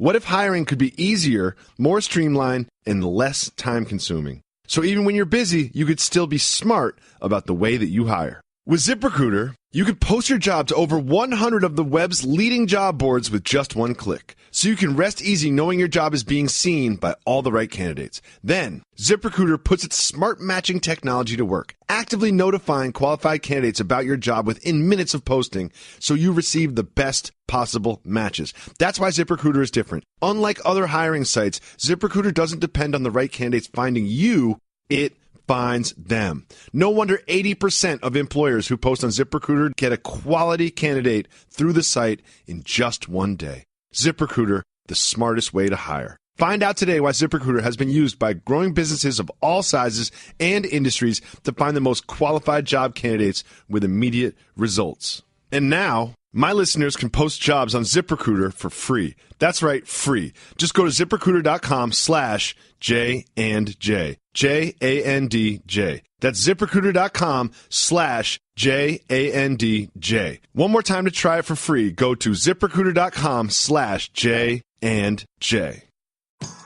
What if hiring could be easier, more streamlined, and less time-consuming? So even when you're busy, you could still be smart about the way that you hire. With ZipRecruiter, you could post your job to over 100 of the web's leading job boards with just one click. So you can rest easy knowing your job is being seen by all the right candidates. Then, ZipRecruiter puts its smart matching technology to work, actively notifying qualified candidates about your job within minutes of posting, so you receive the best possible matches. That's why ZipRecruiter is different. Unlike other hiring sites, ZipRecruiter doesn't depend on the right candidates finding you, it finds them. No wonder 80% of employers who post on ZipRecruiter get a quality candidate through the site in just one day. ZipRecruiter, the smartest way to hire. Find out today why ZipRecruiter has been used by growing businesses of all sizes and industries to find the most qualified job candidates with immediate results. And now, my listeners can post jobs on ZipRecruiter for free. That's right, free. Just go to ZipRecruiter.com/J&J. J-A-N-D-J. That's ZipRecruiter.com/J-A-N-D-J. One more time to try it for free. Go to ZipRecruiter.com/J&J.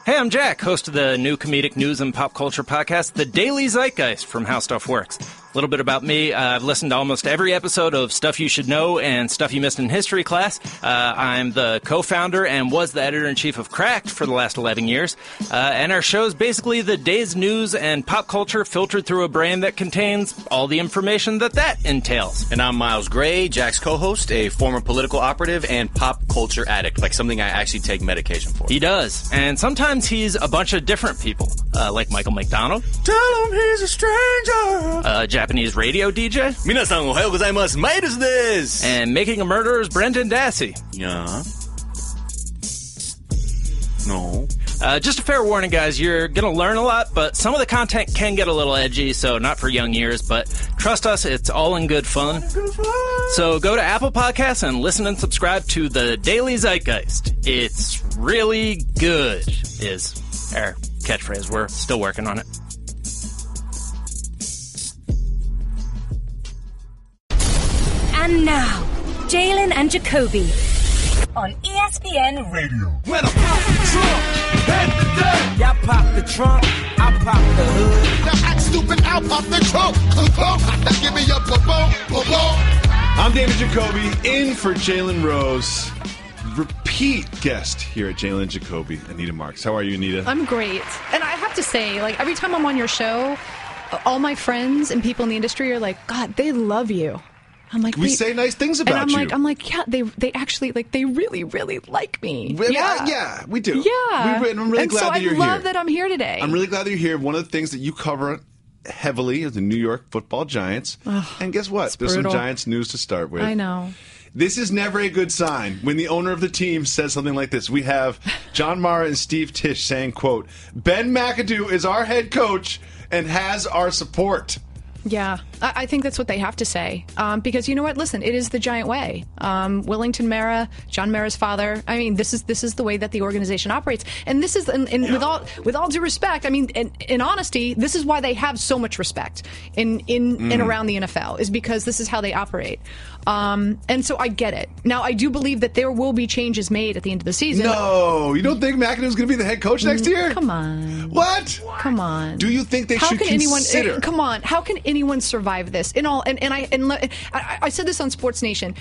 Hey, I'm Jack, host of the new comedic news and pop culture podcast, The Daily Zeitgeist, from How Stuff Works. A little bit about me. I've listened to almost every episode of Stuff You Should Know and Stuff You Missed in History Class. I'm the co-founder and was the editor-in-chief of Cracked for the last 11 years. And our show is basically the day's news and pop culture filtered through a brain that contains all the information that entails. And I'm Miles Gray, Jack's co-host, a former political operative and pop culture addict, like something I actually take medication for. He does. And sometimes he's a bunch of different people, like Michael McDonald. Tell him he's a stranger. Japanese radio DJ. Minasan ohayou gozaimasu, Midas desu. And Making a Murderer's Brendan Dassey. Yeah. No. Just a fair warning, guys, you're going to learn a lot, but some of the content can get a little edgy, so not for young ears, but trust us, it's all in good fun. So go to Apple Podcasts and listen and subscribe to The Daily Zeitgeist. It's really good, is our catchphrase. We're still working on it. And now, Jalen and Jacoby on ESPN Radio. When I pop the trunk, head the deck. Y'all pop the trunk, I pop the hood. Now act stupid, I'll pop the trunk. Now give me your boom. I'm David Jacoby, in for Jalen Rose. Repeat guest here at Jalen Jacoby, Anita Marks. How are you, Anita? I'm great. And I have to say, like, every time I'm on your show, all my friends and people in the industry are like, God, they love you. I'm like, we say nice things about you. I'm like, yeah, they actually, like, they really, really like me. Yeah, we do. Yeah. I'm really glad that you're here. I love that I'm here today. I'm really glad that you're here. One of the things that you cover heavily is the New York Football Giants. And guess what? There's some Giants news to start with. I know. This is never a good sign when the owner of the team says something like this. We have John Mara and Steve Tisch saying, quote, Ben McAdoo is our head coach and has our support. Yeah, I think that's what they have to say. Because you know what? Listen, it is the Giant way. Willington Mara, John Mara's father. I mean, this is the way that the organization operates. And this is, with all due respect, I mean, in honesty, this is why they have so much respect in and around the NFL, is because this is how they operate. And so I get it. Now, I do believe that there will be changes made at the end of the season. No, you don't think McAdoo's going to be the head coach next year? Come on. What? Come on. Do you think they should consider? Come on. How can anyone survive this? I said this on Sports Nation.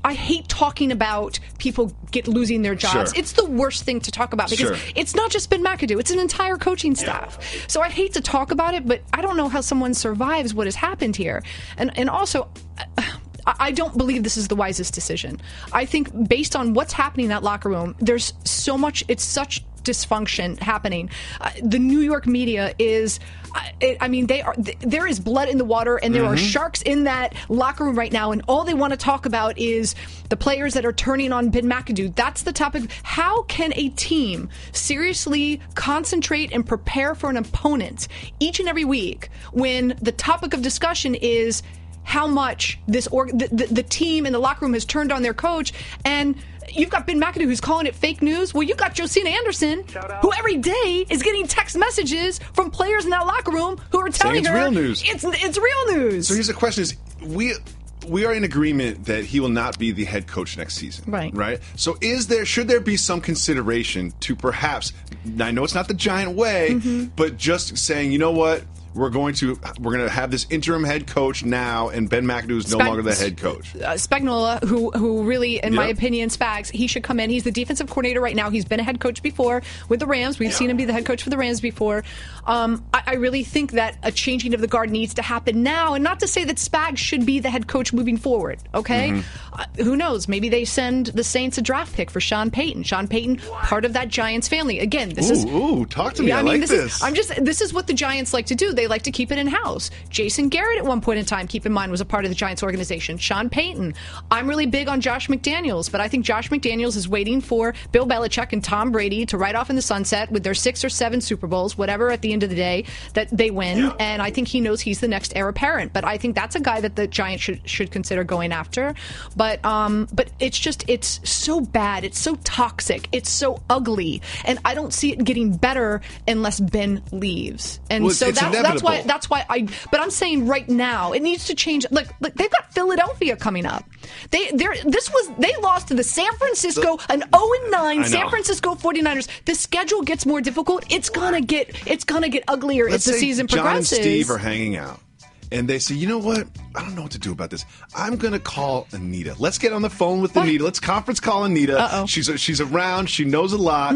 I hate talking about people losing their jobs. Sure. It's the worst thing to talk about because it's not just Ben McAdoo. It's an entire coaching staff. So I hate to talk about it, but I don't know how someone survives what has happened here. And also, I don't believe this is the wisest decision. I think based on what's happening in that locker room, there's so much, it's such dysfunction happening. The New York media is, there is blood in the water, and there are sharks in that locker room right now, and all they want to talk about is the players that are turning on Ben McAdoo. That's the topic. How can a team seriously concentrate and prepare for an opponent each and every week when the topic of discussion is how much the team in the locker room has turned on their coach? And you've got Ben McAdoo who's calling it fake news. Well, you've got Josina Anderson, who every day is getting text messages from players in that locker room who are telling her real news. It's real news. So here's the question: is we are in agreement that he will not be the head coach next season. Right. So should there be some consideration to perhaps, I know it's not the Giant way, but just saying, you know what? We're going to have this interim head coach now, and Ben McAdoo is no longer the head coach. Spagnuolo, who really, in my opinion, Spags, he should come in. He's the defensive coordinator right now. He's been a head coach before with the Rams. We've seen him be the head coach for the Rams before. I really think that a changing of the guard needs to happen now, and not to say that Spags should be the head coach moving forward. Okay, who knows? Maybe they send the Saints a draft pick for Sean Payton. Sean Payton, part of that Giants family. Again, this is talk to me. I mean, this. This is what the Giants like to do. They like to keep it in-house. Jason Garrett at one point in time, keep in mind, was a part of the Giants organization. Sean Payton. I'm really big on Josh McDaniels, but I think Josh McDaniels is waiting for Bill Belichick and Tom Brady to ride off in the sunset with their 6 or 7 Super Bowls, whatever at the end of the day that they win, and I think he knows he's the next heir apparent. But I think that's a guy that the Giants should consider going after. But it's so bad. It's so toxic. It's so ugly, and I don't see it getting better unless Ben leaves. And so that's why. But I'm saying right now it needs to change. Look, they've got Philadelphia coming up. They lost to the San Francisco, an 0-9 San Francisco 49ers. The schedule gets more difficult. It's gonna get uglier as the season progresses. John and Steve are hanging out, and they say, you know what? I don't know what to do about this. I'm going to call Anita. Let's get on the phone with Anita. Let's conference call Anita. Uh-oh. She's around. She knows a lot.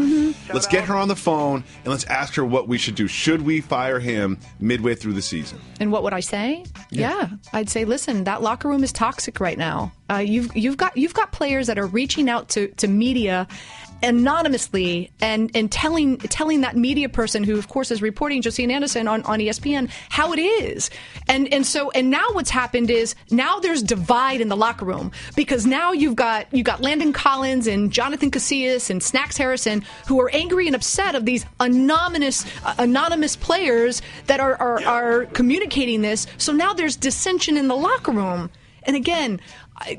Let's get her on the phone, and let's ask her what we should do. Should we fire him midway through the season? And what would I say? Yeah. I'd say, listen, that locker room is toxic right now. You've got players that are reaching out to media anonymously and telling that media person, who of course is reporting, Josine Anderson on ESPN, how it is. And now what's happened is now there's divide in the locker room, because now you've got Landon Collins and Jonathan Casillas and Snacks Harrison, who are angry and upset of these anonymous players that are communicating this. So now there's dissension in the locker room. And again,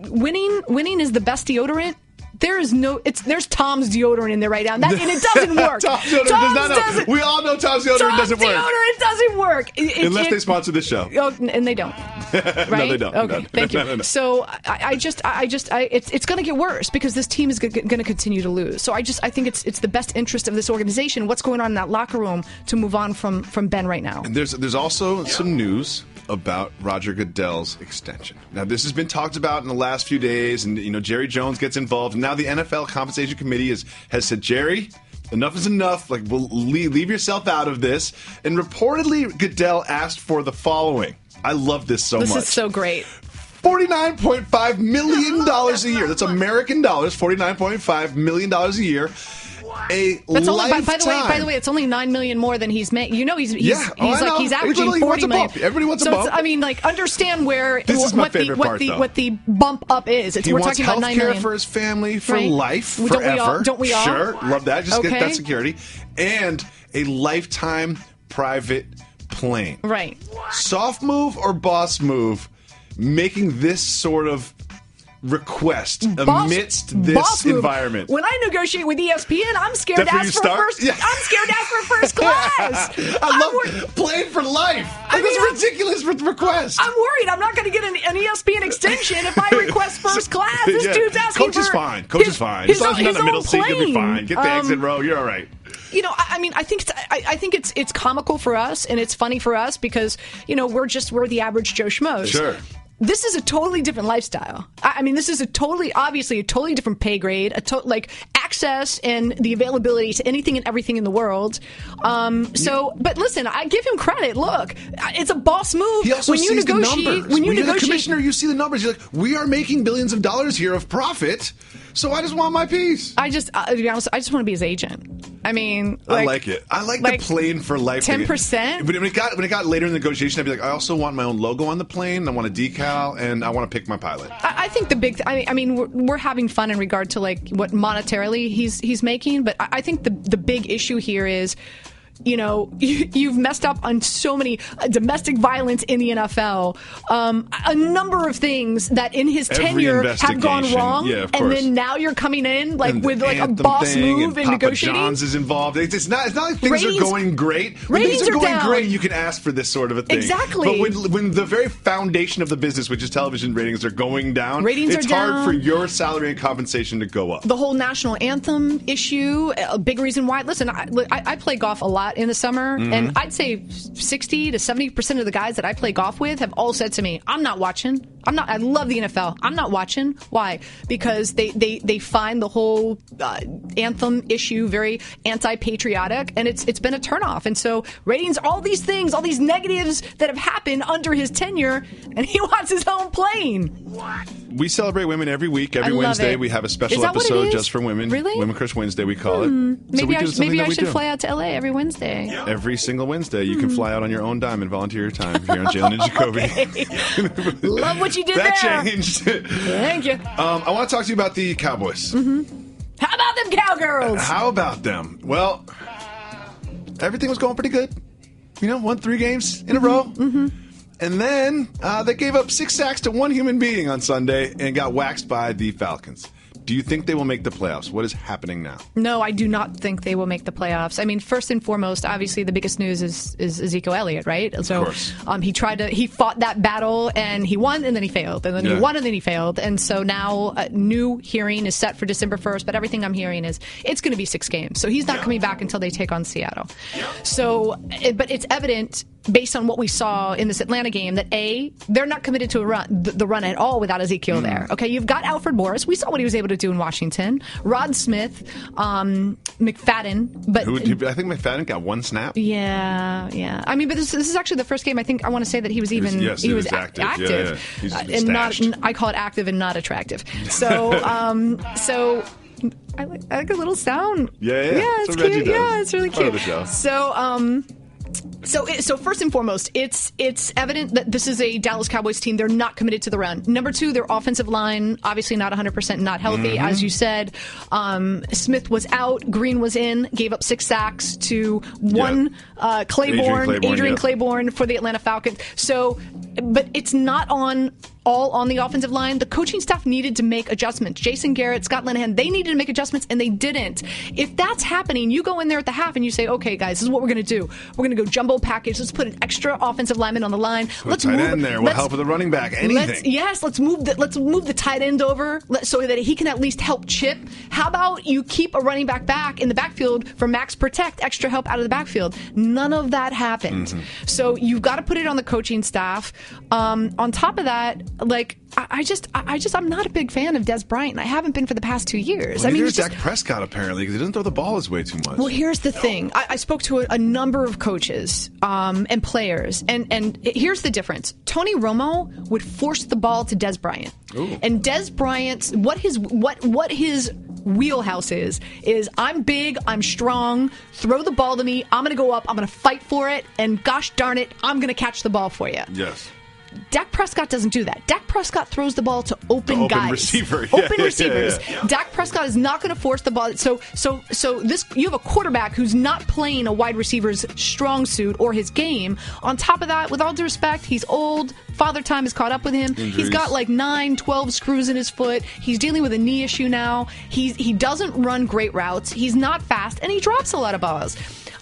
winning is the best deodorant. There's Tom's deodorant in there right now, and it doesn't work. Tom's deodorant doesn't. We all know Tom's deodorant doesn't work. Deodorant doesn't work unless they sponsor this show. Oh, and they don't. Right? No, they don't. Okay, no, thank you. No. So it's going to get worse because this team is going to continue to lose. So I think it's the best interest of this organization, what's going on in that locker room, to move on from Ben right now. And there's also some news about Roger Goodell's extension. Now, this has been talked about in the last few days, and Jerry Jones gets involved. And now the NFL Compensation Committee has said, Jerry, enough is enough. Like, we'll leave yourself out of this. And reportedly, Goodell asked for the following. I love this so much. This is so great. $49.5 million a year. That's American dollars. $49.5 million a year. That's only, by the way, it's only $9 million more than he's made. He's averaging $40 million. Everybody wants a bump. Understand where what the bump up is. We're talking about $9 million for his family for life, forever. Don't we all? Sure, love that. Just get that security and a lifetime private plane. Right. Soft move or boss move? Making this sort of request amidst this environment. When I negotiate with ESPN, I'm scared to ask for first class. I love playing for life. That's ridiculous request. I'm worried I'm not going to get an ESPN extension if I request first class. This dude's asking Coach is fine. Coach is fine. As long as he's on the middle seat, you'll be fine. Get the exit row. You're all right. I think it's comical for us and it's funny for us because we're the average Joe Schmoes. Sure. This is a totally different lifestyle. This is obviously a totally different pay grade, access and the availability to anything and everything in the world. But listen, I give him credit. Look, it's a boss move. He also sees the numbers. When you're the commissioner, you see the numbers. You're like, we are making billions of dollars here of profit. So I just want my piece. To be honest, I just want to be his agent. I like it. I like the plane for life. 10%. When it got later in the negotiation, I'd be like, I also want my own logo on the plane. I want a decal, and I want to pick my pilot. I think the big. We're having fun in regard to what monetarily he's making, but I think the big issue here is, you've messed up on so many domestic violence in the NFL, a number of things that in his tenure have gone wrong, and then now you're coming in with a boss move and negotiating. Papa John's is involved. It's not like things are going great. When things are going great, you can ask for this sort of a thing. Exactly. But when the very foundation of the business, which is television ratings, are going down, it's hard for your salary and compensation to go up. The whole national anthem issue, a big reason why. Listen, I play golf a lot in the summer, and I'd say 60 to 70% of the guys that I play golf with have all said to me, I'm not watching. I love the NFL. I'm not watching. Why? Because they find the whole anthem issue very anti-patriotic, and it's been a turnoff. And so ratings, all these things, all these negatives that have happened under his tenure, and he wants his own plane. What? We celebrate women every week. Every Wednesday we have a special episode just for women. Really? Women Crush Wednesday, we call it. Maybe I should fly out to LA every Wednesday. Every single Wednesday. You can fly out on your own dime and volunteer your time here on Jalen and Jacoby. Love what you did that there. Changed. Thank you. I want to talk to you about the Cowboys. How about them Cowgirls? How about them? Well, everything was going pretty good. Won 3 games in a row. And then they gave up 6 sacks to 1 human being on Sunday and got waxed by the Falcons. Do you think they will make the playoffs? What is happening now? No, I do not think they will make the playoffs. I mean, first and foremost, obviously the biggest news is Ezekiel Elliott, right? So of course. He fought that battle and he won and then he failed. And then he won and then he failed. And so now a new hearing is set for December 1st. But everything I'm hearing is it's going to be 6 games. So he's not coming back until they take on Seattle. So, but it's evident based on what we saw in this Atlanta game that they're not committed to the run at all without Ezekiel there. Okay, you've got Alfred Morris. We saw what he was able to do in Washington. Rod Smith, McFadden, but I think McFadden got 1 snap. Yeah. I mean, but this is actually the first game. I want to say that he was active. Yeah. He's and not. I call it active and not attractive. So I like a little sound. Yeah. It's cute. Yeah, it's really cute. So So first and foremost, it's evident that this is a Dallas Cowboys team. They're not committed to the run. Number 2, their offensive line, obviously not 100%, not healthy, as you said. Smith was out. Green was in. Gave up 6 sacks to one Adrian Claiborne for the Atlanta Falcons. So, but it's not all on the offensive line. The coaching staff needed to make adjustments. Jason Garrett, Scott Linehan, they needed to make adjustments, and they didn't. If that's happening, you go in there at the half and you say, okay, guys, this is what we're going to do. We're going to go jumbo package. Let's put an extra offensive lineman on the line. Let's move in there. We'll help with the running back. Anything. Let's move the tight end over so that he can at least help chip. How about you keep a running back in the backfield for max protect, extra help out of the backfield? None of that happened. So you've got to put it on the coaching staff. On top of that, I'm not a big fan of Des Bryant, and I haven't been for the past 2 years. Well, here's Dak Prescott, apparently, because he doesn't throw the ball his way too much. Well, here's the thing. I spoke to a number of coaches and players, and here's the difference. Tony Romo would force the ball to Des Bryant. Ooh. And Des Bryant's what his wheelhouse is I'm big, I'm strong, throw the ball to me, I'm going to go up, I'm going to fight for it, and gosh darn it, I'm going to catch the ball for you. Yes. Dak Prescott doesn't do that. Dak Prescott throws the ball to open guys. Receivers. Yeah. Dak Prescott is not going to force the ball. So this, you have a quarterback who's not playing a wide receiver's strong suit or his game. On top of that, with all due respect, he's old. Father time has caught up with him. Injuries. He's got like 9-12 screws in his foot. He's dealing with a knee issue now. He doesn't run great routes. He's not fast, and he drops a lot of balls.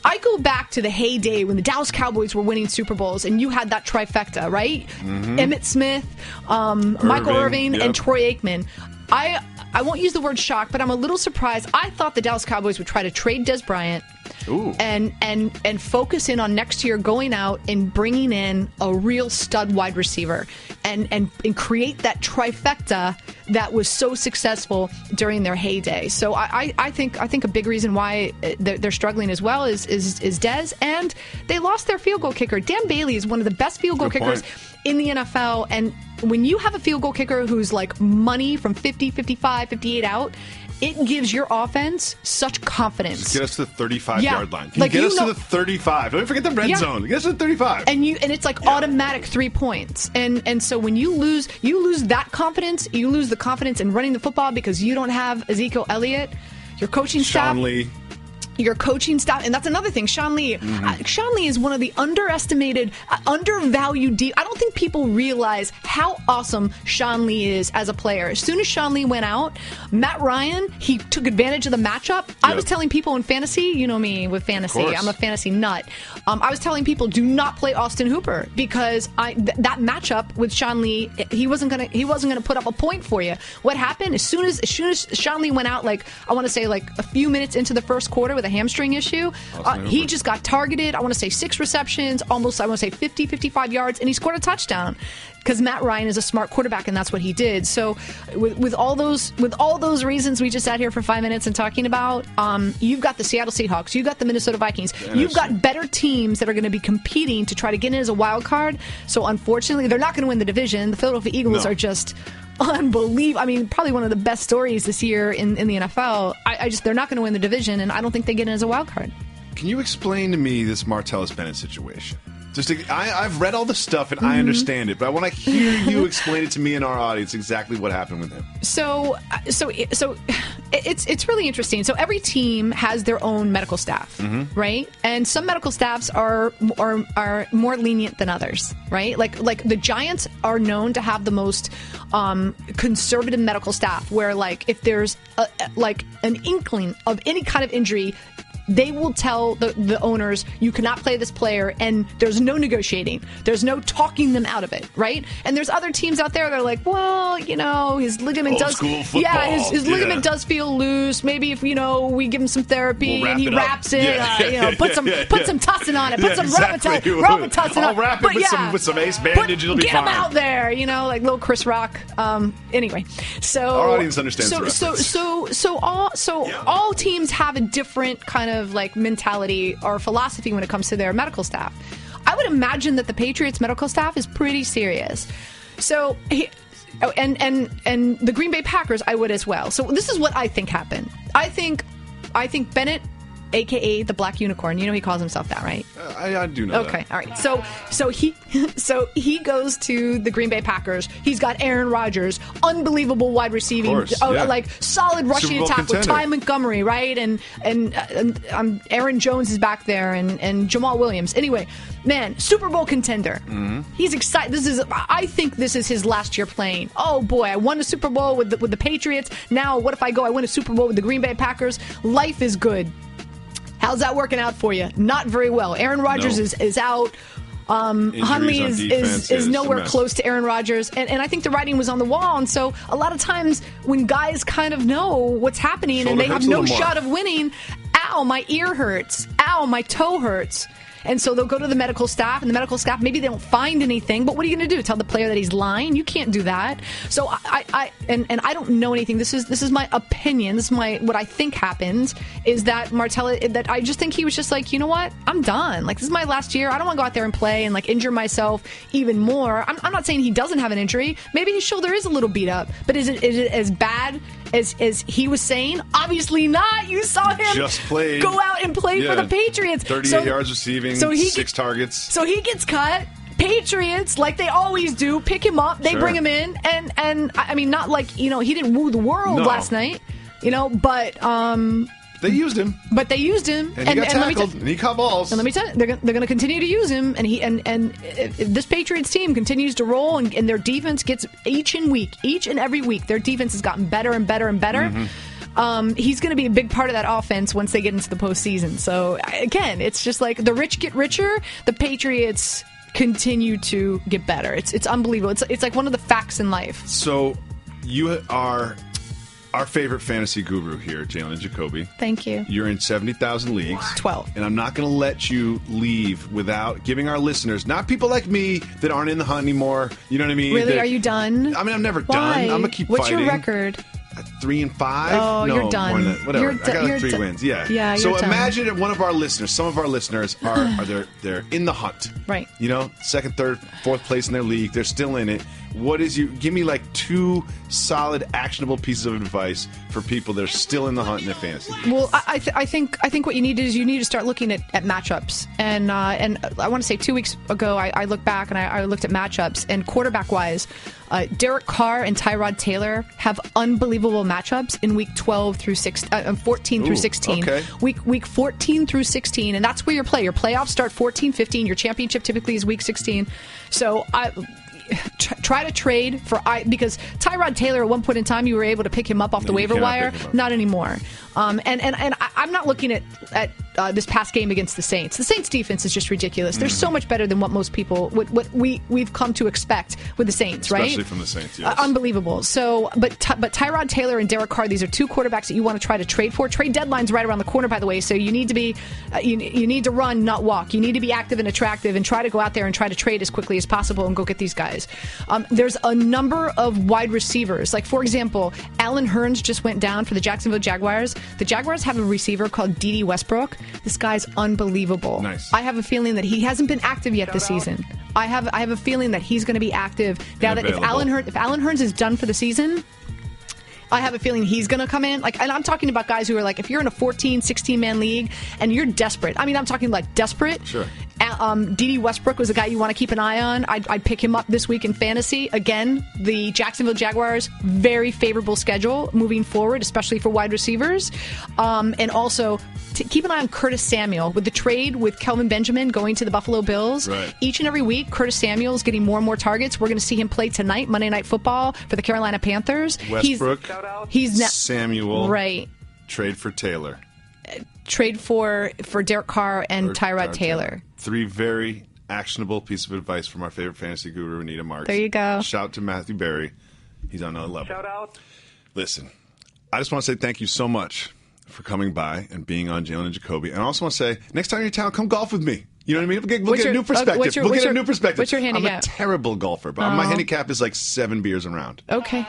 I go back to the heyday when the Dallas Cowboys were winning Super Bowls, and you had that trifecta, right? Emmitt Smith, Michael Irvin, and Troy Aikman. I won't use the word shock, but I'm a little surprised. I thought the Dallas Cowboys would try to trade Des Bryant and focus in on next year going out and bringing in a real stud wide receiver and create that trifecta that was so successful during their heyday. So I think a big reason why they're struggling as well is Des, and they lost their field goal kicker. Dan Bailey is one of the best field goal kickers in the NFL, and when you have a field goal kicker who's like money from 50, 55, 58 out, it gives your offense such confidence. Just get us to the 35-yard line. Get us to the 35. Don't forget the red zone. Get us to the 35. And it's like automatic 3 points. And so when you lose that confidence, you lose the confidence in running the football because you don't have Ezekiel Elliott, your coaching staff. Sean Lee. your coaching staff, and that's another thing. Sean Lee. Sean Lee is one of the underestimated, undervalued. I don't think people realize how awesome Sean Lee is as a player. As soon as Sean Lee went out, Matt Ryan, he took advantage of the matchup. I was telling people in fantasy, you know me with fantasy, I'm a fantasy nut. I was telling people, do not play Austin Hooper because that matchup with Sean Lee, he wasn't gonna put up a point for you. What happened as soon as Sean Lee went out, like I want to say like a few minutes into the first quarter with a hamstring issue, he just got targeted. I want to say 6 receptions, almost 50, 55 yards, and he scored a touchdown because Matt Ryan is a smart quarterback, and that's what he did. So with all those reasons we just sat here for 5 minutes and talking about, you've got the Seattle Seahawks, you've got the Minnesota Vikings, you've got better teams that are going to be competing to try to get in as a wild card. So unfortunately, they're not going to win the division. The Philadelphia Eagles are just unbelievable. I mean, probably one of the best stories this year in the NFL. They're not going to win the division, and I don't think they get in as a wild card. Can you explain to me this Martellus Bennett situation? I've read all the stuff and I understand it, but I want to hear you explain it to me and our audience exactly what happened with him. So it's really interesting. So every team has their own medical staff, right? And some medical staffs are more lenient than others, right? Like the Giants are known to have the most conservative medical staff, where like if there's an inkling of any kind of injury, they will tell the owners, you cannot play this player, and there's no negotiating. There's no talking them out of it, right? And there's other teams out there that are like, well, his ligament does ligament does feel loose. Maybe if we give him some therapy and he wraps it, put some tussin on it, put some Robitussin on it. I'll wrap it with some ace bandage. It'll be fine. Get him out there, like little Chris Rock. Anyway, so our audience understands the reference. So all teams have a different kind of like mentality or philosophy when it comes to their medical staff. I would imagine that the Patriots medical staff is pretty serious. So and the Green Bay Packers, I would as well. So this is what I think happened. I think Bennett, AKA the Black Unicorn. He calls himself that, right? I do know. Okay, all right. So he goes to the Green Bay Packers. He's got Aaron Rodgers, unbelievable wide receiving, like solid rushing attack with Ty Montgomery, right? And Aaron Jones is back there, and Jamal Williams. Anyway, man, Super Bowl contender. He's excited. I think this is his last year playing. Oh boy, I won a Super Bowl with the Patriots. Now what if I win a Super Bowl with the Green Bay Packers? Life is good. How's that working out for you? Not very well. Aaron Rodgers is out. Huntley is nowhere close to Aaron Rodgers. And I think the writing was on the wall. And so a lot of times when guys kind of know what's happening and they have no shot of winning, ow, my ear hurts. Ow, my toe hurts. And so they'll go to the medical staff, and the medical staff, maybe they don't find anything, but what are you going to do? Tell the player that he's lying? You can't do that. So I don't know anything. This is my opinion. This is what I think happened, is that that I just think he was just like, you know what? I'm done. Like, this is my last year. I don't want to go out there and play and like injure myself even more. I'm not saying he doesn't have an injury. Maybe his shoulder is a little beat up, but is it as bad as he was saying? Obviously not. You saw him just go out and play for the Patriots. 38 yards receiving, 6 targets. So he gets cut. Patriots, like they always do, pick him up. They bring him in, and I mean, not like he didn't woo the world last night, but they used him. But they used him, and he got tackled, and he caught balls. And let me tell you, they're going to continue to use him, and if this Patriots team continues to roll, and their defense gets each and every week, their defense has gotten better and better and better. He's going to be a big part of that offense once they get into the postseason. So again, it's just like the rich get richer, the Patriots continue to get better. It's unbelievable. It's like one of the facts in life. So you are our favorite fantasy guru here, Jalen Jacoby. Thank you. You're in 70,000 leagues. 12. And I'm not going to let you leave without giving our listeners, not people like me that aren't in the hunt anymore, you know what I mean? Really? Are you done? I mean, I'm never done. I'm going to keep What's fighting. What's your record? 3-5? Oh, no, you're done. More than that. Whatever. I got 3 wins. Yeah. Yeah. So you're imagine done. that one of our listeners, some of our listeners are they're in the hunt. Right. Second, third, fourth place in their league. They're still in it. Give me like 2 solid, actionable pieces of advice for people that are still in the hunt in their fantasy. Well, I think what you need to start looking at matchups. And I want to say 2 weeks ago, I looked back and I looked at matchups. And quarterback-wise, Derek Carr and Tyrod Taylor have unbelievable matchups in week 14 through 16. Okay. Week 14 through 16, and that's where your playoffs start 14, 15. Your championship typically is week 16. So try to trade because Tyrod Taylor at one point in time you were able to pick him up off the waiver wire. Not anymore. And I'm not looking at this past game against the Saints. The Saints defense is just ridiculous. They're so much better than what most people what we've come to expect with the Saints, right? Especially from the Saints, yes. Unbelievable. So, but Tyrod Taylor and Derek Carr, these are 2 quarterbacks that you want to try to trade for. Trade deadline's right around the corner, by the way. So you need to be you need to run, not walk. You need to be active and attractive, and try to go out there and try to trade as quickly as possible and go get these guys. There's a number of wide receivers. Like, for example, Allen Hurns just went down for the Jacksonville Jaguars. The Jaguars have a receiver called Dede Westbrook. This guy's unbelievable. Nice. I have a feeling that he hasn't been active yet this season. I have a feeling that he's going to be active now. That if Allen Hurns is done for the season, I have a feeling he's going to come in. And I'm talking about guys who are like, if you're in a 14, 16-man league and you're desperate. I mean, I'm talking like desperate. Sure. Dede Westbrook was a guy you want to keep an eye on. I'd pick him up this week in fantasy. Again, the Jacksonville Jaguars, very favorable schedule moving forward, especially for wide receivers. And also, keep an eye on Curtis Samuel. With the trade with Kelvin Benjamin going to the Buffalo Bills, right. Each and every week, Curtis Samuel is getting more and more targets. We're going to see him play tonight, Monday Night Football, for the Carolina Panthers. Westbrook, he's Samuel, right. Trade for Taylor. Trade for Derek Carr and Tyrod Taylor. 3 very actionable pieces of advice from our favorite fantasy guru, Anita Marks. There you go. Shout to Matthew Berry. He's on another level. Shout out. Listen, I just want to say thank you so much for coming by and being on Jalen and Jacoby. And I also want to say, next time you're in town, come golf with me. You know what I mean? We'll get a new perspective. We'll get a new perspective. What's your handicap? I'm a terrible golfer, but my handicap is like 7 beers a round. Okay.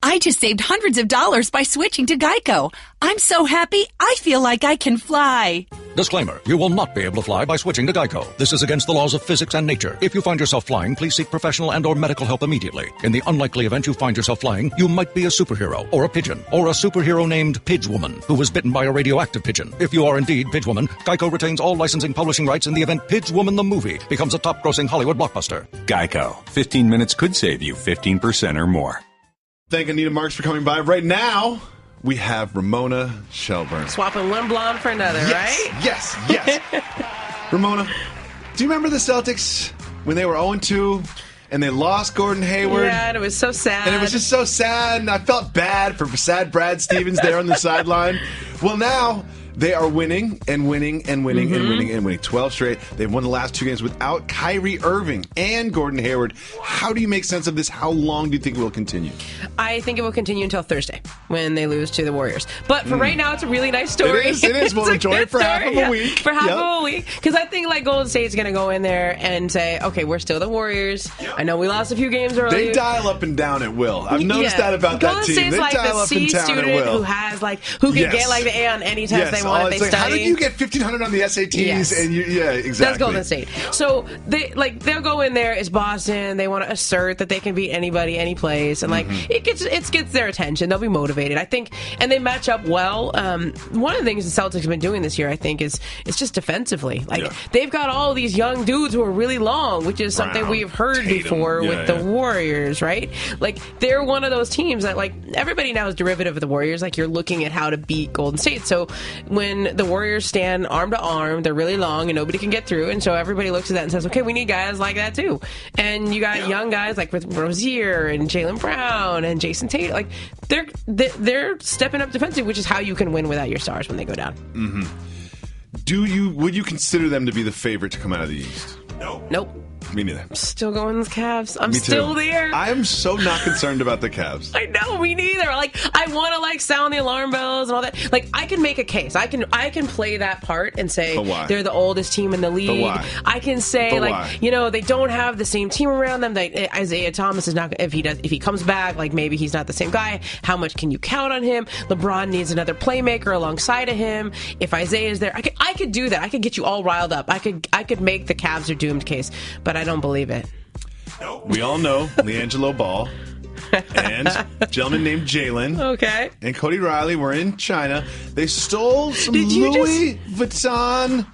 I just saved hundreds of dollars by switching to Geico. I'm so happy, I feel like I can fly. Disclaimer, you will not be able to fly by switching to Geico. This is against the laws of physics and nature. If you find yourself flying, please seek professional and or medical help immediately. In the unlikely event you find yourself flying, you might be a superhero, or a pigeon, or a superhero named Pidgewoman, who was bitten by a radioactive pigeon. If you are indeed Pidgewoman, Geico retains all licensing publishing rights in the event Pidgewoman the movie becomes a top-grossing Hollywood blockbuster. Geico. 15 minutes could save you 15% or more. Thank Anita Marks for coming by. Right now, we have Ramona Shelburne. Swapping one blonde for another, right? Yes. Ramona, do you remember the Celtics when they were 0-2 and they lost Gordon Hayward? Yeah, and it was so sad. And it was just so sad, and I felt bad for sad Brad Stevens there on the sideline. Well, now they are winning and winning and winning and winning and winning. 12 straight. They've won the last 2 games without Kyrie Irving and Gordon Hayward. How do you make sense of this? How long do you think it will continue? I think it will continue until Thursday when they lose to the Warriors. But for right now, it's a really nice story. It is. We'll enjoy it for half of a week. For half of a week. Because I think Golden State's going to go in there and say, okay, we're still the Warriors. I know we lost a few games early. They dial up and down at will. I've noticed that about Golden that team. State's They like dial the up C and down student at will. who has who can get the A on any test they want if they study. How did you get 1,500 on the SATs? Yes. And exactly. That's Golden State. So they'll go in there. It's Boston. They want to assert that they can beat anybody, any place, and it gets their attention. They'll be motivated, I think, and they match up well. One of the things the Celtics have been doing this year, I think, is just defensively. They've got all these young dudes who are really long, which is something we've heard before with the Warriors, right? They're one of those teams that everybody now is derivative of the Warriors. You're looking at how to beat Golden State. So when the Warriors stand arm to arm, they're really long and nobody can get through, and so everybody looks at that and says, okay, we need guys like that too. And you got young guys with Rozier and Jaylen Brown and Jason Tatum. They're stepping up defensively, which is how you can win without your stars when they go down. Would you consider them to be the favorite to come out of the East? Nope. Me neither. I'm still going with the Cavs. I'm Me too. still there. I am so not concerned about the Cavs. I know, me neither. I want to sound the alarm bells and all that. I can make a case. I can play that part and say they're the oldest team in the league. I can say they don't have the same team around them. Isaiah Thomas is not. If he comes back, maybe he's not the same guy. How much can you count on him? LeBron needs another playmaker alongside of him. If Isaiah is there, I could do that. I could get you all riled up. I could make the Cavs are doomed case, but I don't believe it. We all know LiAngelo Ball and a gentleman named Jalen. Okay. And Cody Riley were in China. They stole some Louis Vuitton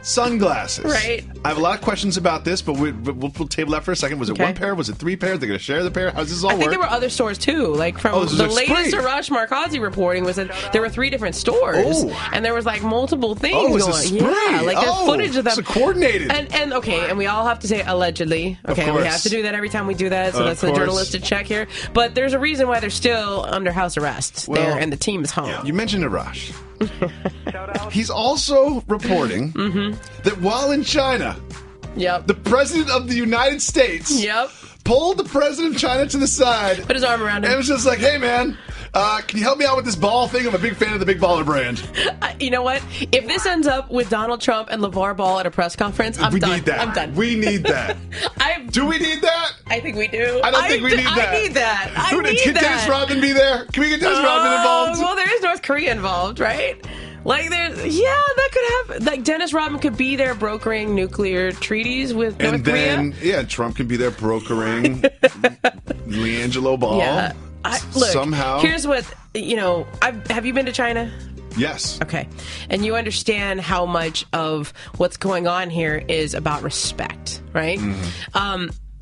sunglasses. Right. I have a lot of questions about this, but we'll table that for a second. Was it one pair? Was it 3 pairs? They're going to share the pair? How does this all work? I think there were other stores, too. Like, from the latest Arash Markazi reporting was that there were 3 different stores. And there was, like, multiple things going on. Yeah, like, there's footage of them. So coordinated. And we all have to say allegedly. Okay, we have to do that every time we do that, so that's the journalistic check here. But there's a reason why they're still under house arrest there, and the team is home. You mentioned Arash. He's also reporting that while in China, the president of the United States pulled the president of China to the side, put his arm around him, and was just like, "Hey, man, can you help me out with this ball thing? I'm a big fan of the Big Baller brand." You know what? If this ends up with Donald Trump and LeVar Ball at a press conference, I'm done. Need that. I'm done. We need that. Do we need that? I think we do. I don't think we need that. I need that. Can Dennis Rodman be there? Can we get Dennis Rodman involved? Well, there is North Korea involved, right? Like, that could happen. Like, Dennis Rodman could be there brokering nuclear treaties with North Korea. And then, Trump can be there brokering LiAngelo Ball. Yeah. Look, somehow. Here's what, have you been to China? Yes. Okay. And you understand how much of what's going on here is about respect, right?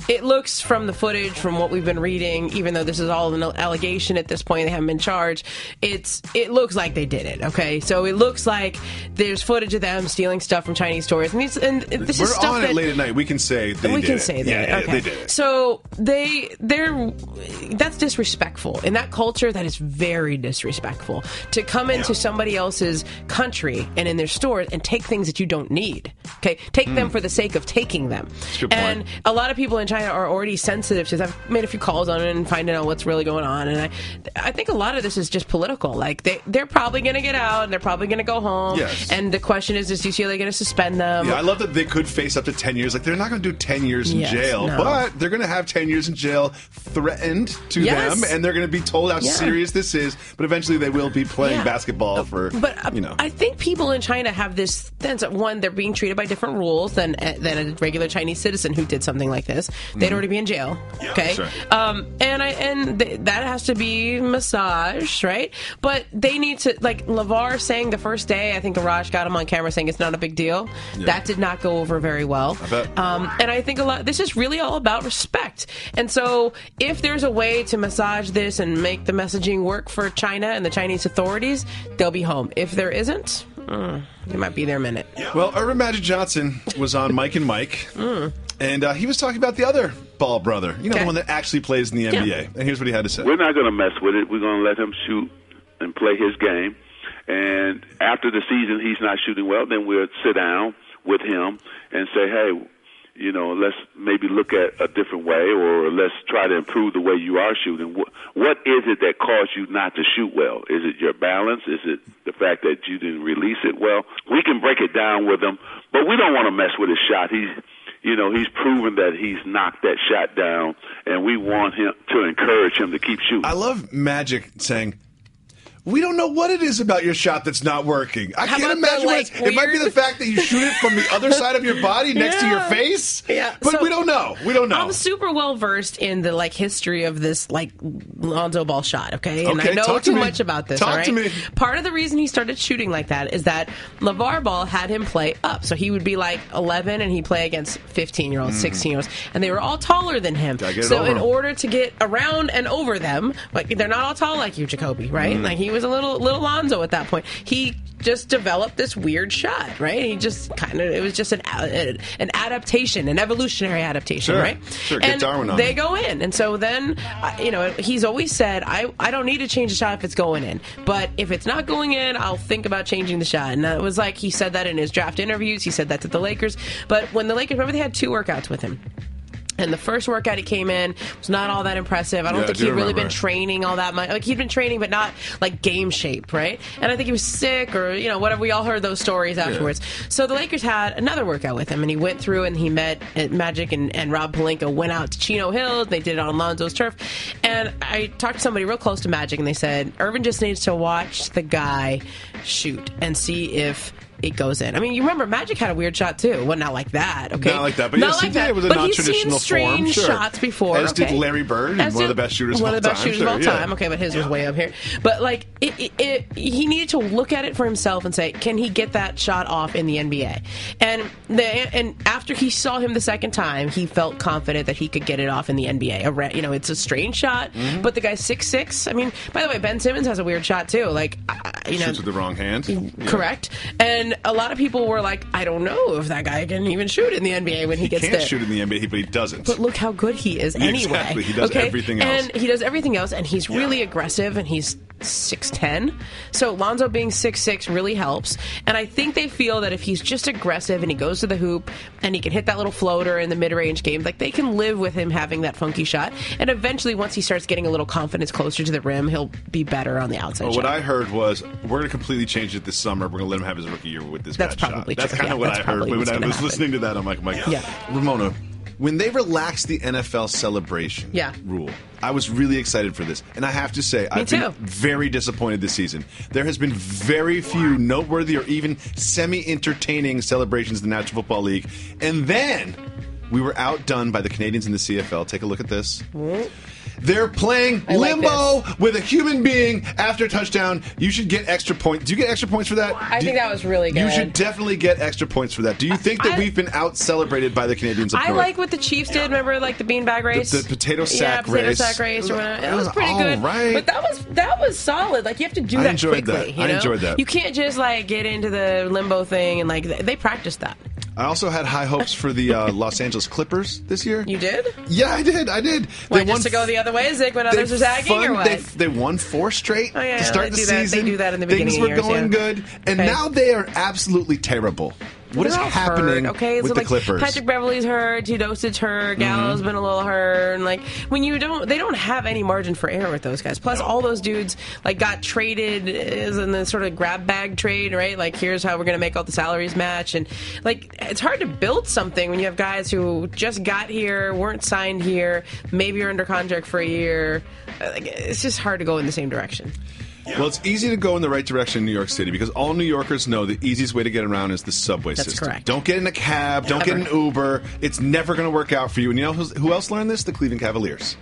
It looks from the footage, from what we've been reading, even though this is all an allegation at this point, they haven't been charged, it looks like they did it, okay? So it looks like there's footage of them stealing stuff from Chinese stores. And this We're is stuff on it late at night. We can say they did it. We can say that. Yeah, okay. they did it. So that's disrespectful. In that culture, that is very disrespectful. To come into somebody else's country and in their stores and take things that you don't need, okay? Take them for the sake of taking them. That's a good point. And a lot of people in China are already sensitive to this. I've made a few calls on it and finding out what's really going on. And I think a lot of this is just political. Like, they're probably going to get out and they're probably going to go home. Yes. And the question is do you see they're going to suspend them? Yeah, I love that they could face up to 10 years. Like, they're not going to do 10 years in jail, but they're going to have 10 years in jail threatened to them, and they're going to be told how serious this is. But eventually they will be playing basketball for, I think people in China have this sense that, one, they're being treated by different rules than a regular Chinese citizen who did something like this. They'd already be in jail. Okay. That has to be massaged, right? But they need to, like LeVar saying the first day, I think Arash got him on camera saying it's not a big deal. Yeah. That did not go over very well. I bet. And I think this is really all about respect. And so if there's a way to massage this and make the messaging work for China and the Chinese authorities, they'll be home. If there isn't, it might be their minute. Well, Earvin Magic Johnson was on Mike and Mike. And he was talking about the other Ball brother, the one that actually plays in the NBA. Yeah. And here's what he had to say. We're not going to mess with it. We're going to let him shoot and play his game. And after the season he's not shooting well, then we'll sit down with him and say, hey, let's maybe look at a different way, or let's try to improve the way you are shooting. What is it that caused you not to shoot well? Is it your balance? Is it the fact that you didn't release it well? We can break it down with him, but we don't want to mess with his shot. He's proven that he's knocked that shot down, and we want him to encourage him to keep shooting. I love Magic saying, we don't know what it is about your shot that's not working. I can't imagine it might be the fact that you shoot it from the other side of your body next to your face. Yeah. But we don't know. I'm super well versed in the history of this Lonzo Ball shot, okay? And I know too much about this. Talk to me. Part of the reason he started shooting like that is that LeVar Ball had him play up. So he would be 11 and he'd play against 15-year-olds, 16-years, and they were all taller than him. So in order to get around and over them, they're not all tall like you, Jacoby, right? He was a little Lonzo at that point. He just developed this weird shot, right? He just it was just an adaptation, an evolutionary adaptation, right? Sure, and get Darwin on. They go in, and so then, he's always said, I don't need to change the shot if it's going in, but if it's not going in, I'll think about changing the shot. And it was he said that in his draft interviews, he said that to the Lakers, but when the Lakers, remember they had 2 workouts with him. And the first workout he came in was not all that impressive. I don't think he'd really been training all that much. He'd been training, but not game shape, right? And I think he was sick or, whatever. We all heard those stories afterwards. Yeah. So the Lakers had another workout with him, and he went through and he met Magic and Rob Pelinka went out to Chino Hills. They did it on Lonzo's turf. And I talked to somebody real close to Magic, and they said, Earvin just needs to watch the guy shoot and see if it goes in. I mean, you remember Magic had a weird shot too. Well, not like that, okay? Not like that, but yes, he did. It was a non-traditional he's seen strange form. shots before. As did Larry Bird, one of the best shooters of all time. One of the best shooters of all time. Okay, but his was way up here. But like, he needed to look at it for himself and say, can he get that shot off in the NBA? And after he saw him the second time, he felt confident that he could get it off in the NBA. You know, it's a strange shot, but the guy's 6'6". I mean, by the way, Ben Simmons has a weird shot too. Like, shoots with the wrong hand. Correct. And a lot of people were like, I don't know if that guy can even shoot in the NBA when he gets there. He can't shoot in the NBA, but he doesn't. But look how good he is anyway. Exactly. He does everything else. And he does everything else, and he's really aggressive, and he's 6'10". So Lonzo being 6'6" really helps. And I think they feel that if he's just aggressive and he goes to the hoop and he can hit that little floater in the mid-range game, like they can live with him having that funky shot. And eventually, once he starts getting a little confidence closer to the rim, he'll be better on the outside shot. What I heard was, we're going to completely change it this summer. We're going to let him have his rookie year with this bad shot. That's kind of what I heard. When I was listening to that, I'm like, Ramona, when they relaxed the NFL celebration rule, I was really excited for this. And I have to say, I've been very disappointed this season. There has been very few noteworthy or even semi-entertaining celebrations in the National Football League. And then we were outdone by the Canadians in the CFL. Take a look at this. They're playing limbo with a human being after a touchdown. You should get extra points. Do you get extra points for that? I think that was really good. You should definitely get extra points for that. Do you think that we've been out-celebrated by the Canadians up north? I like what the Chiefs did. Remember, like the beanbag race? The potato sack race. Yeah, potato sack race or whatever. It was pretty good. Right. But that was solid. Like, you have to do that quickly. I enjoyed that. You can't just, like, get into the limbo thing. And, like, they practiced that. I also had high hopes for the Los Angeles Clippers this year. You did? Yeah, I did. Why, just to go the other way, Zig, when others are zagging, or what? They won 4 straight to start the season. They do that in the beginning of years. Things were going good, and now they are absolutely terrible. What is happening with the Clippers? Patrick Beverley's hurt, Teodosic's hurt, Gallo's been a little hurt, and like when they don't have any margin for error with those guys. Plus, all those dudes like got traded in the sort of grab bag trade, right? Like, here's how we're going to make all the salaries match, and like it's hard to build something when you have guys who just got here, weren't signed here, maybe are under contract for a year. Like, it's just hard to go in the same direction. Well, it's easy to go in the right direction in New York City because all New Yorkers know the easiest way to get around is the subway system. That's correct. Don't get in a cab. Don't get an Uber. It's never going to work out for you. And you know who else learned this? The Cleveland Cavaliers.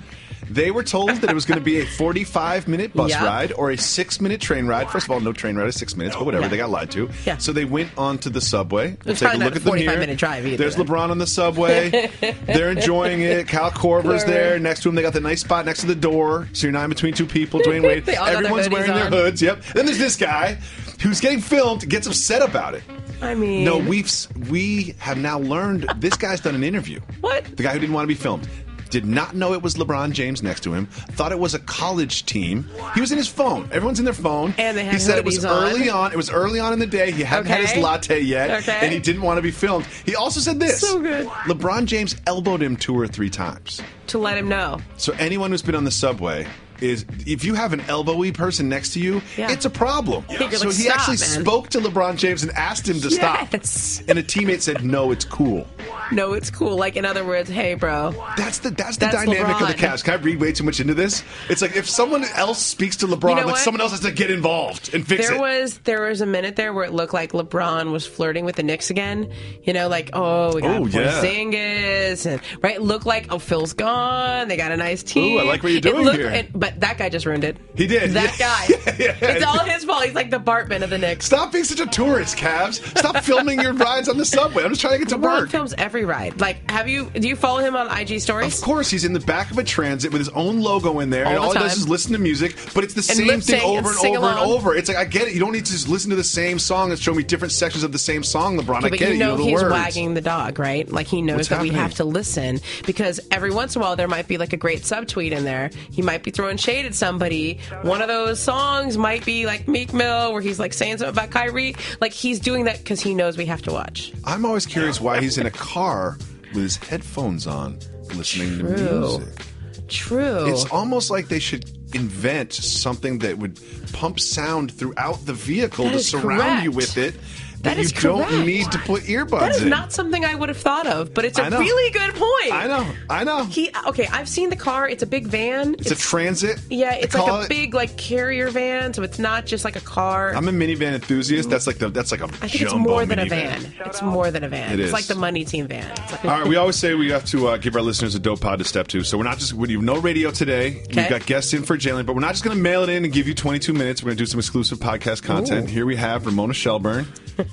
They were told that it was going to be a 45-minute bus ride or a 6-minute train ride. First of all, no train ride is 6 minutes, but whatever. They got lied to. Yeah. So they went onto the subway. It's probably not a 45-minute drive either. There's LeBron on the subway. They're enjoying it. Cal Korver's there. Next to him, they got the nice spot next to the door. So you're not in between two people. Dwayne Wade. Everyone's wearing their hoods. Yep. Then there's this guy who's getting filmed, gets upset about it. I mean... No, we have now learned this guy's done an interview. What? The guy who didn't want to be filmed. Did not know it was LeBron James next to him. Thought it was a college team. He was in his phone. Everyone's in their phone. And they had He said it was early on. It was early on in the day. He hadn't had his latte yet. And he didn't want to be filmed. He also said this. So good. LeBron James elbowed him 2 or 3 times. To let him know. So anyone who's been on the subway... is if you have an elbowy person next to you, it's a problem. Yeah. So he actually spoke to LeBron James and asked him to stop. And a teammate said, no, it's cool. No, it's cool. Like, in other words, hey, bro. That's the dynamic LeBron. of the Cavs. Can I read way too much into this? It's like if someone else speaks to LeBron, someone else has to get involved and fix it. There was a minute there where it looked like LeBron was flirting with the Knicks again. You know, like, we got Porzingis. And, right? It looked like, Phil's gone. They got a nice team. Ooh, I like what you're doing here. But that guy just ruined it. He did. That guy. It's all his fault. He's like the Bartman of the Knicks. Stop being such a tourist, Cavs. Stop filming your rides on the subway. I'm just trying to get to work. LeBron films every ride. Like, do you follow him on IG stories? Of course. He's in the back of a transit with his own logo in there. And all he does is listen to music, but it's the same thing over and over and over. It's like, I get it. You don't need to just listen to the same song and show me different sections of the same song, LeBron. I get it. You know the he's words. wagging the dog, right? Like, he knows that we have to listen because every once in a while there might be like a great subtweet in there. He might be throwing shade at somebody. One of those songs might be like Meek Mill where he's like saying something about Kyrie. Like, he's doing that because he knows we have to watch. I'm always curious why he's in a car with his headphones on listening to music. True. It's almost like they should invent something that would pump sound throughout the vehicle to surround you with it. That is you correct. don't need to put earbuds in. That is not something I would have thought of, but it's a really good point. I know. Okay, I've seen the car. It's a big van. It's a transit. Yeah, it's like a big carrier van, so it's not just like a car. I'm a minivan enthusiast. That's like a I think it's more than minivan. a van. It's more than a van. It It's is. like the money team van. All right, we always say we have to give our listeners a dope pod to step to. So we're not just, we have no radio today. We've got guests in for Jalen, but we're not just going to mail it in and give you 22 minutes. We're going to do some exclusive podcast content. Here we have Ramona Shelburne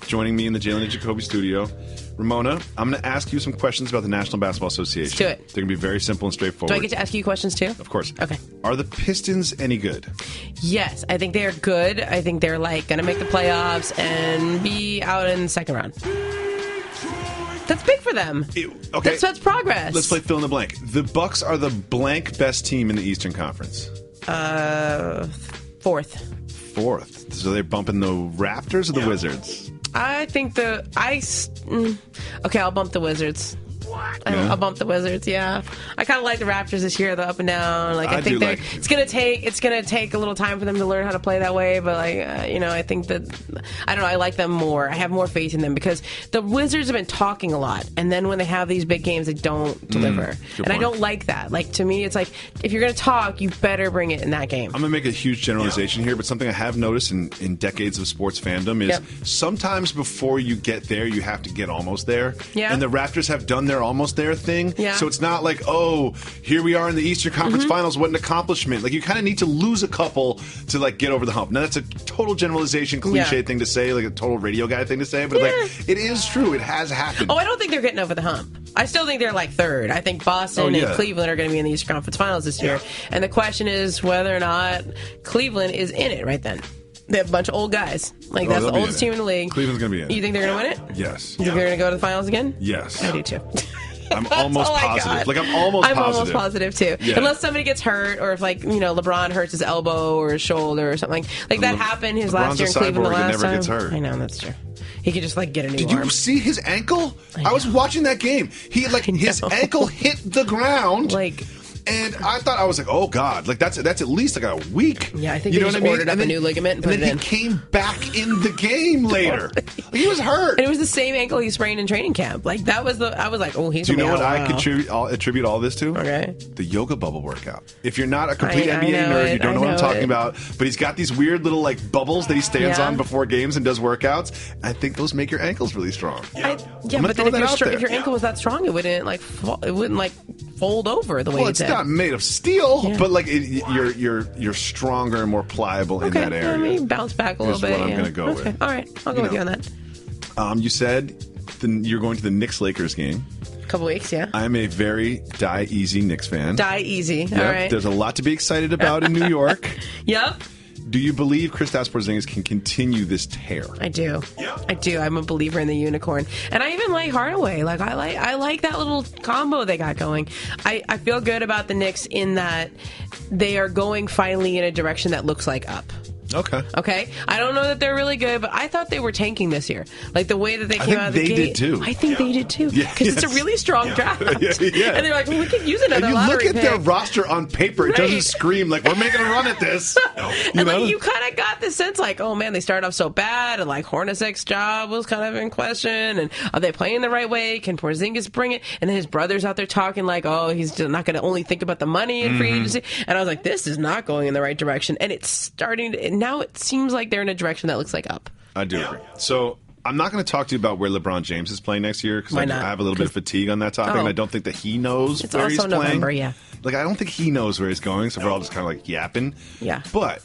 joining me in the Jalen Jacoby studio. Ramona, I'm going to ask you some questions about the National Basketball Association. Let's do it. They're going to be very simple and straightforward. Do I get to ask you questions too? Of course. Okay. Are the Pistons any good? Yes, I think they're good. I think they're like going to make the playoffs and be out in the second round. That's big for them. Okay. That's progress. Let's play fill in the blank. The Bucks are the blank best team in the Eastern Conference. Fourth. So they're bumping the Raptors or the Wizards? I think okay, I'll bump the Wizards. I'll bump the Wizards. Yeah, I kind of like the Raptors this year. They're up and down. Like I think it's gonna take a little time for them to learn how to play that way. But I think that I don't know. I like them more. I have more faith in them because the Wizards have been talking a lot, and then when they have these big games, they don't deliver. And I don't like that. Like to me, it's like if you're gonna talk, you better bring it in that game. I'm gonna make a huge generalization here, but something I have noticed in decades of sports fandom is sometimes before you get there, you have to get almost there. Yeah. And the Raptors have done their almost there thing. Yeah. So it's not like, oh, here we are in the Eastern Conference Finals. What an accomplishment. Like you kind of need to lose a couple to like get over the hump. Now that's a total generalization, cliche thing to say, like a total radio guy thing to say, but like it is true. It has happened. Oh, I don't think they're getting over the hump. I still think they're like third. I think Boston and Cleveland are going to be in the Eastern Conference Finals this year. And the question is whether or not Cleveland is in it right then. They have a bunch of old guys. Like that's the oldest team in the league. Cleveland's going to be in it. You think they're going to win it? Yes. You think they're going to go to the finals again? Yes. I do too. I'm almost positive. Like I'm almost positive too. Yeah. Unless somebody gets hurt, or if LeBron hurts his elbow or his shoulder or something like that happened his last year in Cleveland. The last time, gets hurt. I know that's true. He could just get a new Did arm. you see his ankle? I was watching that game. He his ankle hit the ground. And I was like, oh God, that's at least like a week. Yeah, I think he just ordered up a new ligament and put it in. And then he came back in the game later. He was hurt. And it was the same ankle he sprained in training camp. I was like, oh, he's. Do you know what I attribute all this to? Okay. The yoga bubble workout. If you're not a complete NBA nerd, you don't know what I'm talking about. But he's got these weird little bubbles that he stands on before games and does workouts. I think those make your ankles really strong. But then if your ankle was that strong, it wouldn't fold over the way it did. It's not made of steel, but you're stronger and more pliable in that area. Let me bounce back a little bit. That's what I'm going to go with. All right, I'll go with you on that. You said you're going to the Knicks-Lakers game. A couple weeks, yeah. I'm a very die easy Knicks fan. Die easy. Yep. All right. There's a lot to be excited about in New York. Yep. Do you believe Kristaps Porzingis can continue this tear? I do. I do. I'm a believer in the unicorn, and I even like Hardaway. I like that little combo they got going. I feel good about the Knicks in that they are going finally in a direction that looks like up. Okay. I don't know that they're really good, but I thought they were tanking this year. Like the way that they came out of the gate. Did too. I think they did too. Because it's a really strong draft. And they're like, well, we could use another lottery lottery pick. And you look at their roster on paper, it doesn't scream like we're making a run at this. You kind of got this sense like, oh man, they started off so bad, and like Hornacek's job was kind of in question, and are they playing the right way? Can Porzingis bring it? And then his brother's out there talking like, oh, he's not going to only think about the money in free agency. And I was like, this is not going in the right direction. And it's starting to, now it seems like they're in a direction that looks like up. I do agree. So I'm not going to talk to you about where LeBron James is playing next year because I have a little bit of fatigue on that topic, and I don't think that he knows where he's playing. It's also November, yeah. I don't think he knows where he's going, so we're all just kind of yapping. Yeah. But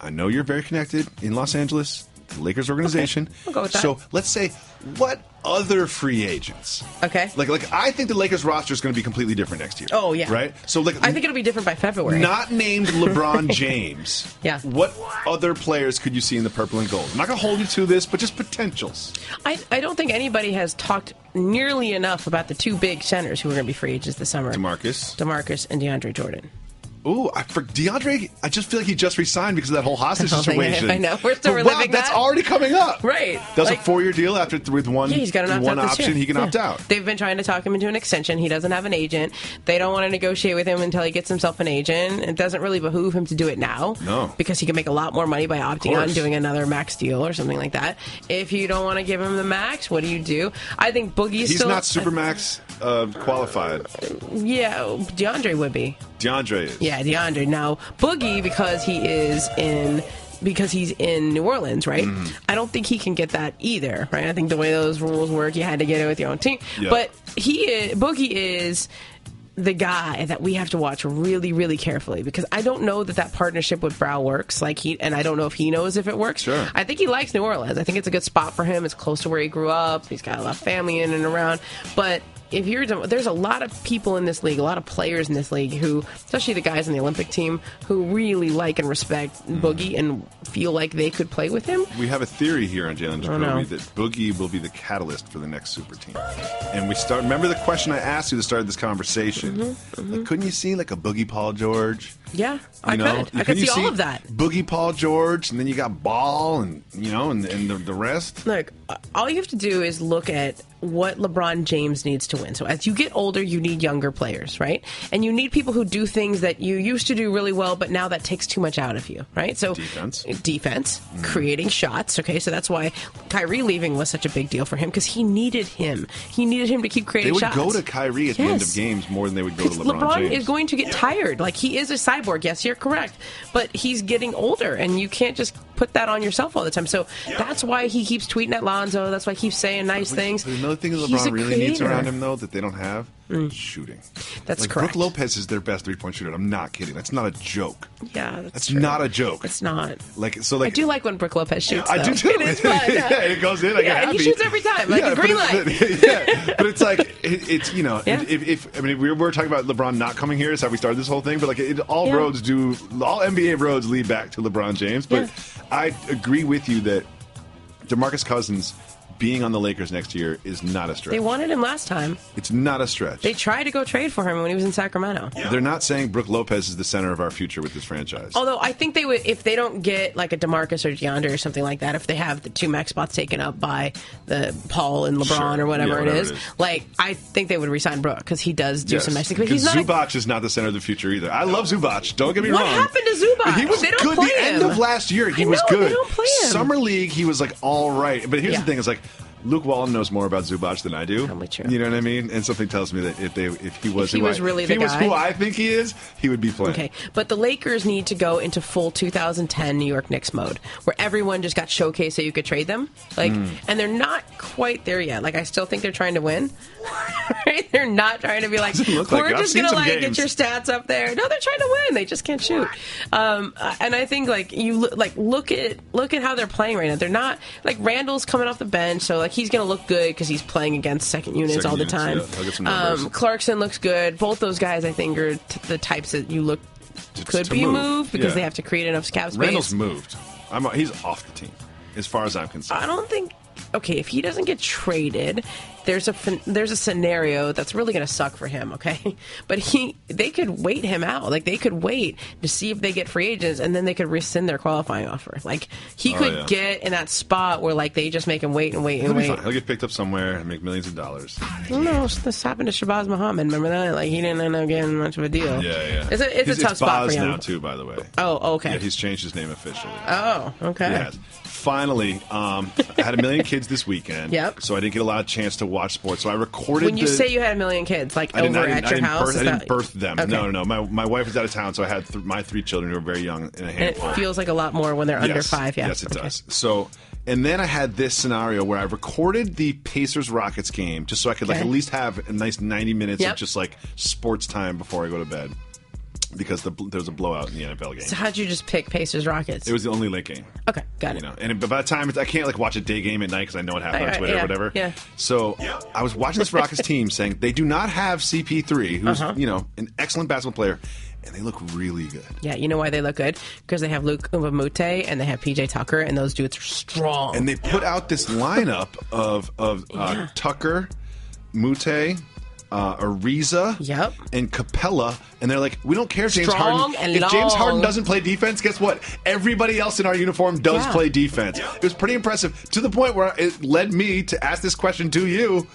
I know you're very connected in Los Angeles, the Lakers organization. Okay. I'll go with that. So let's say, what other free agents? Okay. Like I think the Lakers roster is going to be completely different next year. Oh, yeah. Right? So I think it'll be different by February. Not named LeBron James. Yeah. What other players could you see in the purple and gold? I'm not going to hold you to this, but just potentials. I don't think anybody has talked nearly enough about the two big centers who are going to be free agents this summer. DeMarcus and DeAndre Jordan. Ooh, for DeAndre, I just feel like he just resigned because of that whole hostage situation. I know. We're still reliving that's already coming up. Right. That's a 4-year deal with one, he's got one option. He can opt out. They've been trying to talk him into an extension. He doesn't have an agent. They don't want to negotiate with him until he gets himself an agent. It doesn't really behoove him to do it now. No. Because he can make a lot more money by opting on doing another max deal or something like that. If you don't want to give him the max, what do? I think Boogie's still... He's not Supermax qualified. Yeah, DeAndre would be. DeAndre is. Yeah, DeAndre. Now, Boogie, because he's in New Orleans, right? I don't think he can get that either, right? I think the way those rules work, you had to get it with your own team. Yep. But Boogie is the guy that we have to watch really, really carefully, because I don't know that partnership with Brow works. And I don't know if he knows if it works. Sure. I think he likes New Orleans. I think it's a good spot for him. It's close to where he grew up. He's got a lot of family in and around. But there's a lot of people in this league, a lot of players in this league who, especially the guys in the Olympic team, who really like and respect Boogie and feel like they could play with him. We have a theory here on Jalen Jacoby that Boogie will be the catalyst for the next super team. And remember the question I asked you at the start of this conversation? Like, couldn't you see like a Boogie Paul George? Yeah, I could see all of that. Boogie Paul George, and then you got Ball, and the rest. Look, all you have to do is look at what LeBron James needs to win. So as you get older, you need younger players, right? And you need people who do things that you used to do really well, but now that takes too much out of you, right? So defense, creating shots. Okay, so that's why Kyrie leaving was such a big deal for him, because he needed him. He needed him to keep creating shots. They would go to Kyrie at the end of games more than they would go to LeBron James. Is going to get tired. Like, he is a cyborg. Yes, you're correct. But he's getting older, and you can't just put that on yourself all the time. So that's why he keeps tweeting at Lonzo. That's why he keeps saying nice things. But another thing that LeBron really needs around him, though, that they don't have, shooting. That's correct. Brook Lopez is their best three-point shooter. I'm not kidding. That's not a joke. Yeah, that's true. Not a joke. It's not. I do like when Brook Lopez shoots. I do too. It is fun. It goes in. I get happy. He shoots every time, like a green light. But it's like if we were talking about LeBron not coming here, is how we started this whole thing. But all NBA roads lead back to LeBron James. But I agree with you that DeMarcus Cousins being on the Lakers next year is not a stretch. They wanted him last time. It's not a stretch. They tried to go trade for him when he was in Sacramento. They're not saying Brook Lopez is the center of our future with this franchise. Although I think they would, if they don't get like a DeMarcus or DeAndre or something like that, if they have the two max spots taken up by the Paul and LeBron or whatever it is, like, I think they would resign Brook, because he does do some nice things. Because Zubac is not the center of the future either. I love Zubac. Don't get me wrong. What happened to Zubac? He was good. The end of last year, he was good. They don't play him. Summer League, he was like all right. But here's the thing: is like, Luke Walton knows more about Zubac than I do. Probably true. You know what I mean? And something tells me that if he was who I think he is, he would be playing. Okay, but the Lakers need to go into full 2010 New York Knicks mode, where everyone just got showcased so you could trade them. And they're not quite there yet. Like, I still think they're trying to win. Right? They're not trying to be like, we're just going to get your stats up there. No, they're trying to win. They just can't shoot. And I think look at how they're playing right now. They're not like, Randall's coming off the bench, so like, he's going to look good because he's playing against second units all the time. Clarkson looks good. Both those guys, I think, are the types that you could be moved because they have to create enough cap space. Randall's moved. He's off the team, as far as I'm concerned. I don't think. Okay, if he doesn't get traded, there's a scenario that's really going to suck for him, okay? But they could wait him out. Like, they could wait to see if they get free agents, and then they could rescind their qualifying offer. Like, he could get in that spot where, like, they just make him wait and wait and wait. He'll get picked up somewhere and make millions of dollars. I don't know. This happened to Shabazz Muhammad. Remember that? Like, he didn't end up getting much of a deal. Yeah. It's a tough spot for him. now, too, by the way. Oh, okay. Yeah, he's changed his name officially. Oh, okay. Yeah. Finally, I had 1 million kids this weekend. Yep. So I didn't get a lot of chance to watch sports. So I recorded. When you say you had 1 million kids, like at your house? I didn't birth them. Okay. No. My wife was out of town, so I had my 3 children who were very young in a handful. And it feels like a lot more when they're under 5. Yeah. Yes, it does. So, and then I had this scenario where I recorded the Pacers-Rockets game just so I could like at least have a nice 90 minutes of just like sports time before I go to bed. Because there was a blowout in the NFL game. So how'd you just pick Pacers-Rockets? It was the only late game. Okay, got it. And by the time I can't like watch a day game at night because I know what happened on Twitter or whatever. Yeah. So I was watching this Rockets team saying they do not have CP3, who's an excellent basketball player, and they look really good. Yeah, you know why they look good? Because they have Luke Mbamute and they have PJ Tucker, and those dudes are strong. And they put out this lineup of Tucker, Mute, Ariza and Capella, and they're like, we don't care, James Strong Harden. and If long. James Harden doesn't play defense, guess what? Everybody else in our uniform does play defense. It was pretty impressive, to the point where it led me to ask this question to you.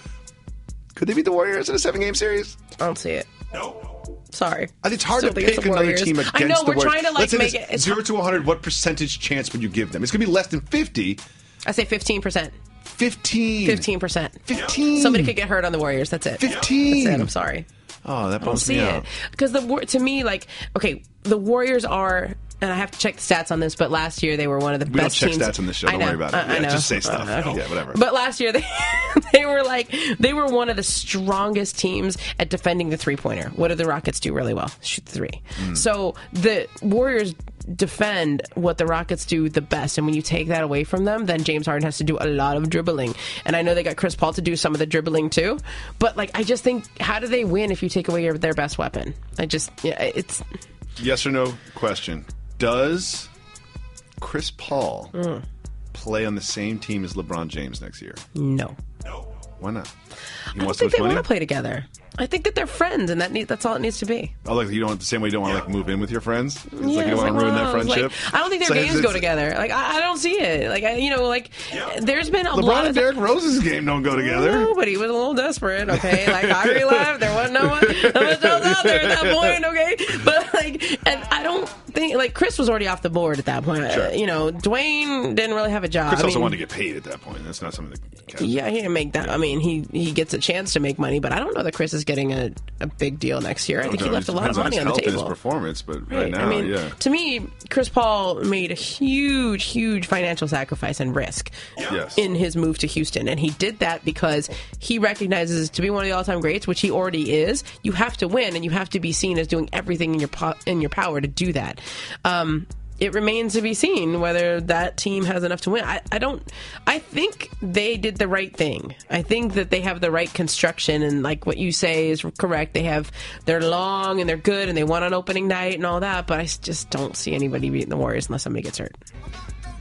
Could they beat the Warriors in a 7-game series? I don't see it. No. Sorry. I think it's hard to pick another team against the Warriors. I know, we're trying to Let's make say it... this, 0 to 100, what percentage chance would you give them? It's going to be less than 50. I say 15%. 15%. 15. Somebody could get hurt on the Warriors. That's it. 15. That's it. I'm sorry. Oh, that bumps me out. Because to me, the Warriors are, and I have to check the stats on this, but last year they were one of the best teams. We don't check stats on this show. Don't worry about it. I know. Just say stuff. Okay. Yeah, whatever. But last year they were one of the strongest teams at defending the three-pointer. What do the Rockets do really well? Shoot the three. So the Warriors defend what the Rockets do the best, and when you take that away from them, then James Harden has to do a lot of dribbling. And I know they got Chris Paul to do some of the dribbling too, but I just think, how do they win if you take away their best weapon? It's yes or no question. Does Chris Paul play on the same team as LeBron James next year? No. Why not? I don't think they want to play together. I think that they're friends, and that's all it needs to be. Oh, you don't, the same way you don't want to move in with your friends? It's you don't want to ruin that friendship? I don't think their games go together. I don't see it. There's been a LeBron lot and Derrick Rose's game don't go together. No, but he was a little desperate, okay? Kyrie left. There wasn't no much else out there at that point, okay? But, and I don't think, Chris was already off the board at that point. Sure. Dwayne didn't really have a job. Chris also wanted to get paid at that point. That's not something that... Yeah, he didn't make that. I mean, he gets a chance to make money, but I don't know that Chris is getting a big deal next year. I think he left a lot of money on the table. His performance, but right now, to me, Chris Paul made a huge financial sacrifice and risk in his move to Houston, and he did that because he recognizes, to be one of the all-time greats, which he already is, you have to win, and you have to be seen as doing everything in your power to do that. It remains to be seen whether that team has enough to win. I think they did the right thing. I think that they have the right construction, and what you say is correct. They're long and they're good and they won on opening night and all that, but I just don't see anybody beating the Warriors unless somebody gets hurt.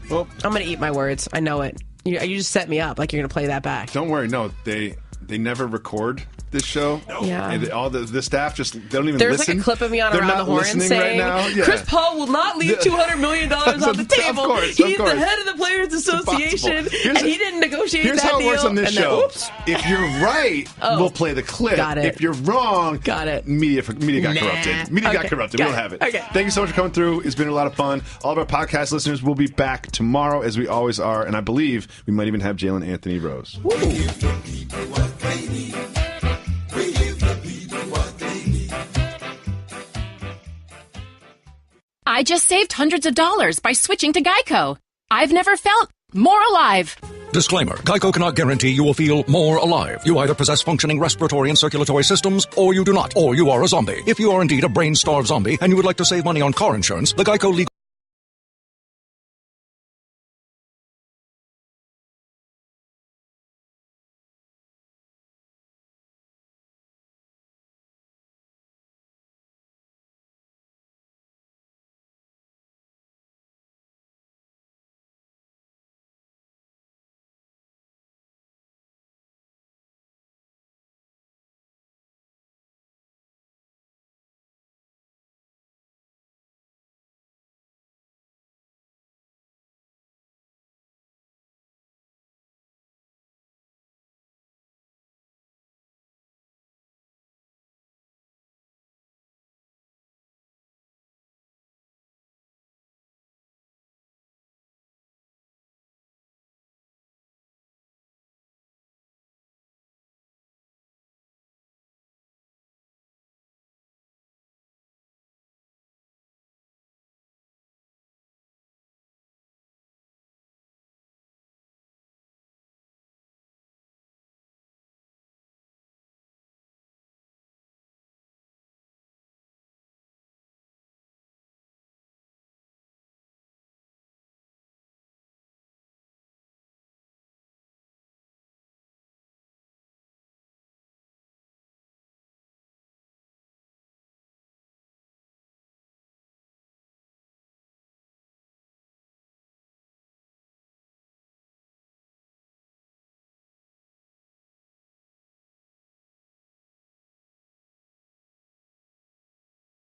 Well, I'm going to eat my words. I know it. You just set me up like you're going to play that back. Don't worry. No, they never record this show. Yeah. And all the staff they don't even There's listen. There's a clip of me on They're Around the Horn saying, Chris Paul will not leave $200 million on the table. Of course. He's the head of the Players Association, and he didn't negotiate that deal. Here's how it works on this show. Oops. If you're right, we'll play the clip. Got it. If you're wrong, got it. Media got corrupted. Media got corrupted. We don't have it. Okay. Thank you so much for coming through. It's been a lot of fun. All of our podcast listeners will be back tomorrow, as we always are, and I believe we might even have Jalen Anthony Rose. I just saved hundreds of dollars by switching to Geico. I've never felt more alive. Disclaimer. Geico cannot guarantee you will feel more alive. You either possess functioning respiratory and circulatory systems, or you do not, or you are a zombie. If you are indeed a brain-starved zombie and you would like to save money on car insurance, the Geico legal